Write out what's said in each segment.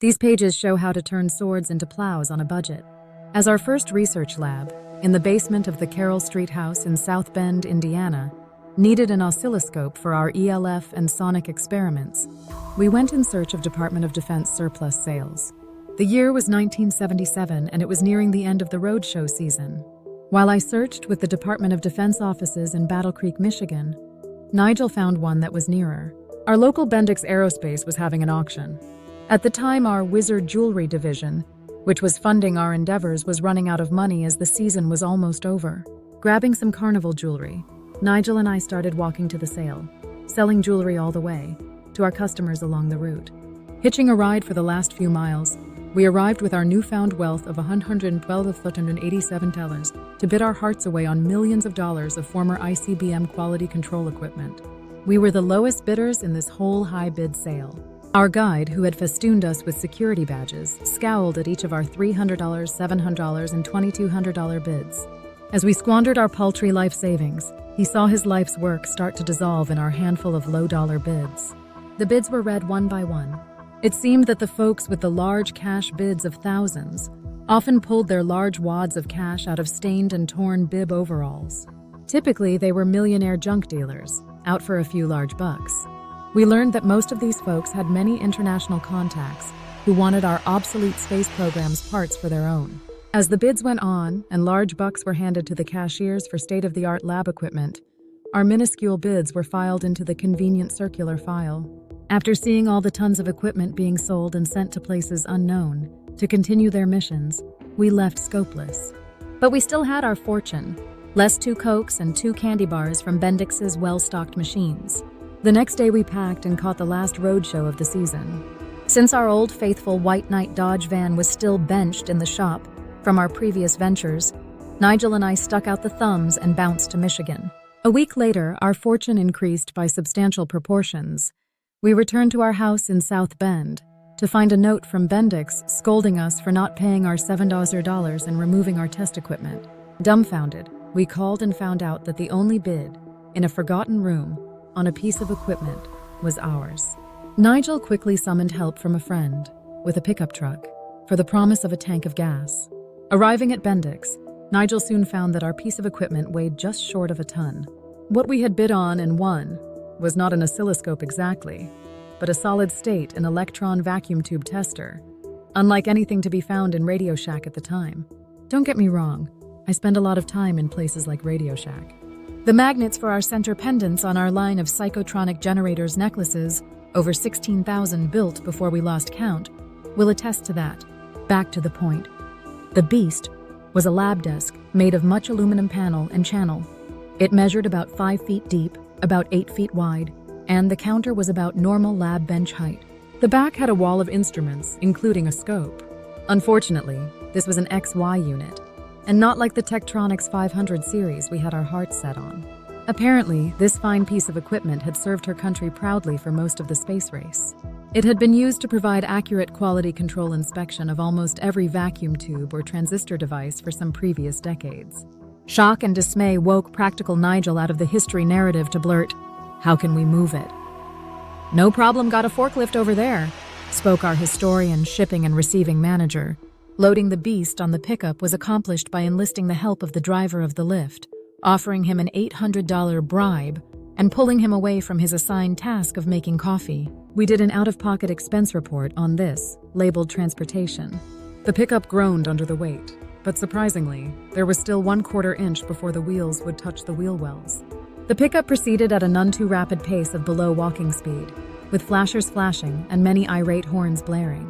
These pages show how to turn swords into plows on a budget. As our first research lab, in the basement of the Carroll Street House in South Bend, Indiana, needed an oscilloscope for our ELF and sonic experiments, we went in search of Department of Defense surplus sales. The year was 1977, and it was nearing the end of the roadshow season. While I searched with the Department of Defense offices in Battle Creek, Michigan, Nigel found one that was nearer. Our local Bendix Aerospace was having an auction. At the time, our Wizard Jewelry division, which was funding our endeavors, was running out of money as the season was almost over. Grabbing some carnival jewelry, Nigel and I started walking to the sale, selling jewelry all the way to our customers along the route. Hitching a ride for the last few miles, we arrived with our newfound wealth of $112,487 to bid our hearts away on millions of dollars of former ICBM quality control equipment. We were the lowest bidders in this whole high bid sale. Our guide, who had festooned us with security badges, scowled at each of our $300, $700, and $2,200 bids. As we squandered our paltry life savings, he saw his life's work start to dissolve in our handful of low-dollar bids. The bids were read one by one. It seemed that the folks with the large cash bids of thousands often pulled their large wads of cash out of stained and torn bib overalls. Typically, they were millionaire junk dealers, out for a few large bucks. We learned that most of these folks had many international contacts who wanted our obsolete space program's parts for their own. As the bids went on and large bucks were handed to the cashiers for state-of-the-art lab equipment, our minuscule bids were filed into the convenient circular file. After seeing all the tons of equipment being sold and sent to places unknown to continue their missions, we left scopeless. But we still had our fortune, less 2 Cokes and 2 candy bars from Bendix's well-stocked machines. The next day we packed and caught the last roadshow of the season. Since our old faithful White Knight Dodge van was still benched in the shop from our previous ventures, Nigel and I stuck out the thumbs and bounced to Michigan. A week later, our fortune increased by substantial proportions. We returned to our house in South Bend to find a note from Bendix scolding us for not paying our $7 and removing our test equipment. Dumbfounded, we called and found out that the only bid, in a forgotten room, on a piece of equipment, was ours. Nigel quickly summoned help from a friend with a pickup truck for the promise of a tank of gas. Arriving at Bendix, Nigel soon found that our piece of equipment weighed just short of a ton. What we had bid on and won was not an oscilloscope exactly, but a solid-state and electron vacuum tube tester, unlike anything to be found in Radio Shack at the time. Don't get me wrong, I spend a lot of time in places like Radio Shack. The magnets for our center pendants on our line of Psychotronic Generators necklaces, over 16,000 built before we lost count, will attest to that. Back to the point. The Beast was a lab desk made of much aluminum panel and channel. It measured about 5 feet deep, about 8 feet wide, and the counter was about normal lab bench height. The back had a wall of instruments, including a scope. Unfortunately, this was an XY unit, and not like the Tektronix 500 series we had our hearts set on. Apparently, this fine piece of equipment had served her country proudly for most of the space race. It had been used to provide accurate quality control inspection of almost every vacuum tube or transistor device for some previous decades. Shock and dismay woke practical Nigel out of the history narrative to blurt, "How can we move it?" "No problem, got a forklift over there," spoke our historian, shipping and receiving manager. Loading the Beast on the pickup was accomplished by enlisting the help of the driver of the lift, offering him an $800 bribe, and pulling him away from his assigned task of making coffee. We did an out-of-pocket expense report on this, labeled transportation. The pickup groaned under the weight, but surprisingly, there was still 1/4 inch before the wheels would touch the wheel wells. The pickup proceeded at a none-too-rapid pace of below walking speed, with flashers flashing and many irate horns blaring.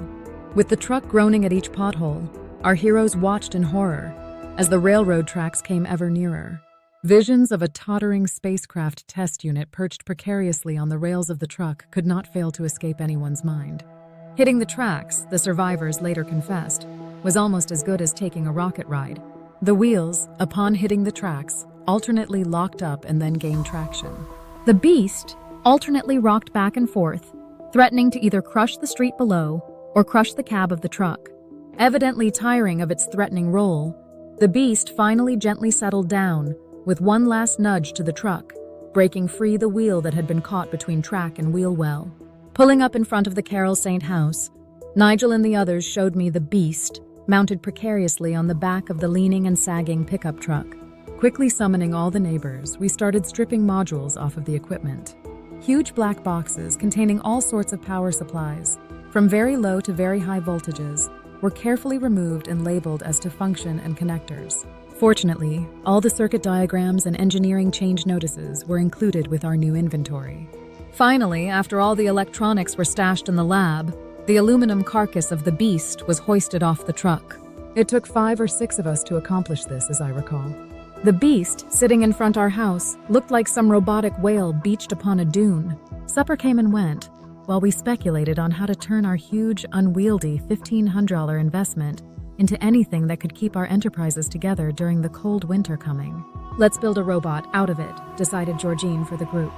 With the truck groaning at each pothole, our heroes watched in horror as the railroad tracks came ever nearer. Visions of a tottering spacecraft test unit perched precariously on the rails of the truck could not fail to escape anyone's mind. Hitting the tracks, the survivors later confessed, was almost as good as taking a rocket ride. The wheels, upon hitting the tracks, alternately locked up and then gained traction. The Beast alternately rocked back and forth, threatening to either crush the street below or crush the cab of the truck. Evidently tiring of its threatening roll, the Beast finally gently settled down, with one last nudge to the truck, breaking free the wheel that had been caught between track and wheel well. Pulling up in front of the Carroll St. House, Nigel and the others showed me the beast, mounted precariously on the back of the leaning and sagging pickup truck. Quickly summoning all the neighbors, we started stripping modules off of the equipment. Huge black boxes containing all sorts of power supplies, from very low to very high voltages, were carefully removed and labeled as to function and connectors. Fortunately, all the circuit diagrams and engineering change notices were included with our new inventory. Finally, after all the electronics were stashed in the lab, the aluminum carcass of the beast was hoisted off the truck. It took 5 or 6 of us to accomplish this, as I recall. The beast, sitting in front our house, looked like some robotic whale beached upon a dune. Supper came and went, while we speculated on how to turn our huge, unwieldy $1,500 investment into anything that could keep our enterprises together during the cold winter coming. Let's build a robot out of it, decided Georgine for the group.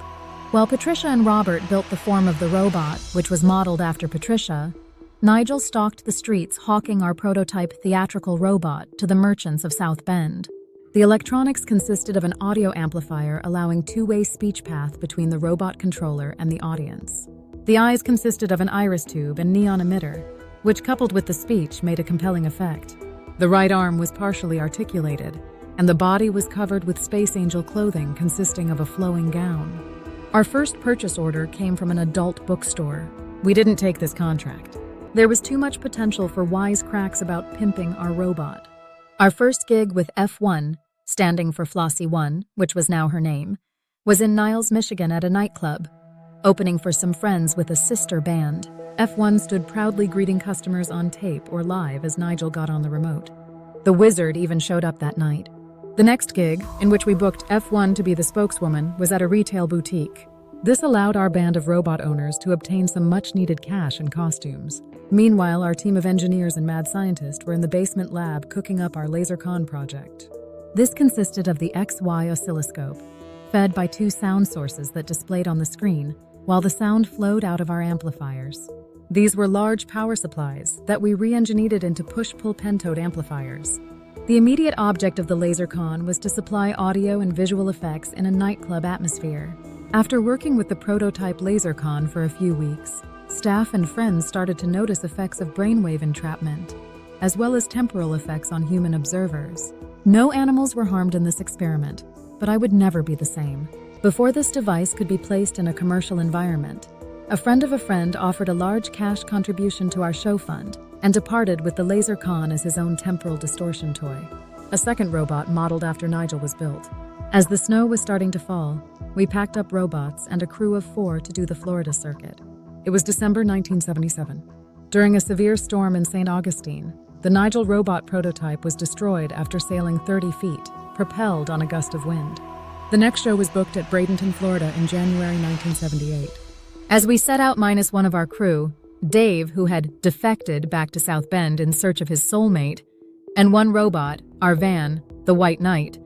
While Patricia and Robert built the form of the robot, which was modeled after Patricia, Nigel stalked the streets hawking our prototype theatrical robot to the merchants of South Bend. The electronics consisted of an audio amplifier allowing two-way speech path between the robot controller and the audience. The eyes consisted of an iris tube and neon emitter, which coupled with the speech made a compelling effect. The right arm was partially articulated, and the body was covered with Space Angel clothing consisting of a flowing gown. Our first purchase order came from an adult bookstore. We didn't take this contract. There was too much potential for wisecracks about pimping our robot. Our first gig with F1, standing for Flossie 1, which was now her name, was in Niles, Michigan at a nightclub, opening for some friends with a sister band. F1 stood proudly greeting customers on tape or live as Nigel got on the remote. The Wizard even showed up that night. The next gig, in which we booked F1 to be the spokeswoman, was at a retail boutique. This allowed our band of robot owners to obtain some much-needed cash and costumes. Meanwhile, our team of engineers and mad scientists were in the basement lab cooking up our LaserCon project. This consisted of the XY oscilloscope, fed by 2 sound sources that displayed on the screen, while the sound flowed out of our amplifiers. These were large power supplies that we re-engineered into push-pull pentode amplifiers. The immediate object of the LaserCon was to supply audio and visual effects in a nightclub atmosphere. After working with the prototype LaserCon for a few weeks, staff and friends started to notice effects of brainwave entrapment, as well as temporal effects on human observers. No animals were harmed in this experiment, but I would never be the same. Before this device could be placed in a commercial environment, a friend of a friend offered a large cash contribution to our show fund and departed with the LaserCon as his own temporal distortion toy. A second robot modeled after Nigel was built. As the snow was starting to fall, we packed up robots and a crew of 4 to do the Florida circuit. It was December 1977. During a severe storm in St. Augustine, the Nigel robot prototype was destroyed after sailing 30 feet, propelled on a gust of wind. The next show was booked at Bradenton, Florida in January 1978. As we set out minus one of our crew, Dave, who had defected back to South Bend in search of his soulmate, and one robot, our van, the White Knight,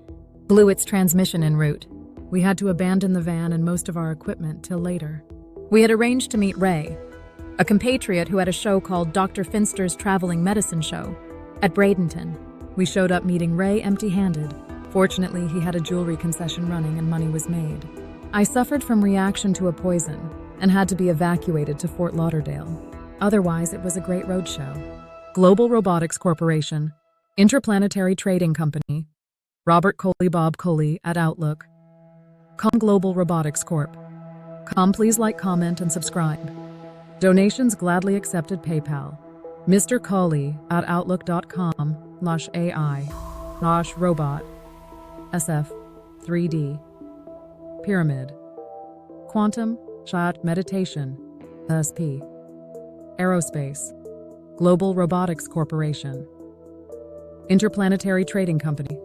blew its transmission en route. We had to abandon the van and most of our equipment till later. We had arranged to meet Ray, a compatriot who had a show called Dr. Finster's Traveling Medicine Show, at Bradenton. We showed up meeting Ray empty-handed. Fortunately, he had a jewelry concession running and money was made. I suffered from reaction to a poison and had to be evacuated to Fort Lauderdale. Otherwise, it was a great roadshow. Global Robotics Corporation, Interplanetary Trading Company, Robert Coley Bob Coley at Outlook, Com Global Robotics Corp. Please like, comment, and subscribe. Donations gladly accepted PayPal. Mr. Coley at Outlook.com/AI/robot SF 3D Pyramid Quantum Shot Meditation SP Aerospace Global Robotics Corporation Interplanetary Trading Company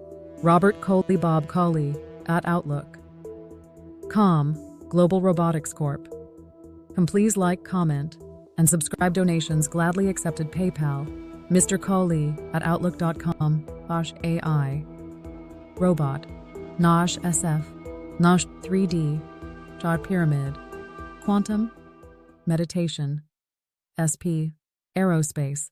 Robert Coley Bob Coley at Outlook.com Global Robotics Corp. Please like, comment, and subscribe. Donations gladly accepted PayPal. Mr. Coley at Outlook.com/AI Robot Nosh SF Nosh 3D Shot Pyramid Quantum Meditation SP Aerospace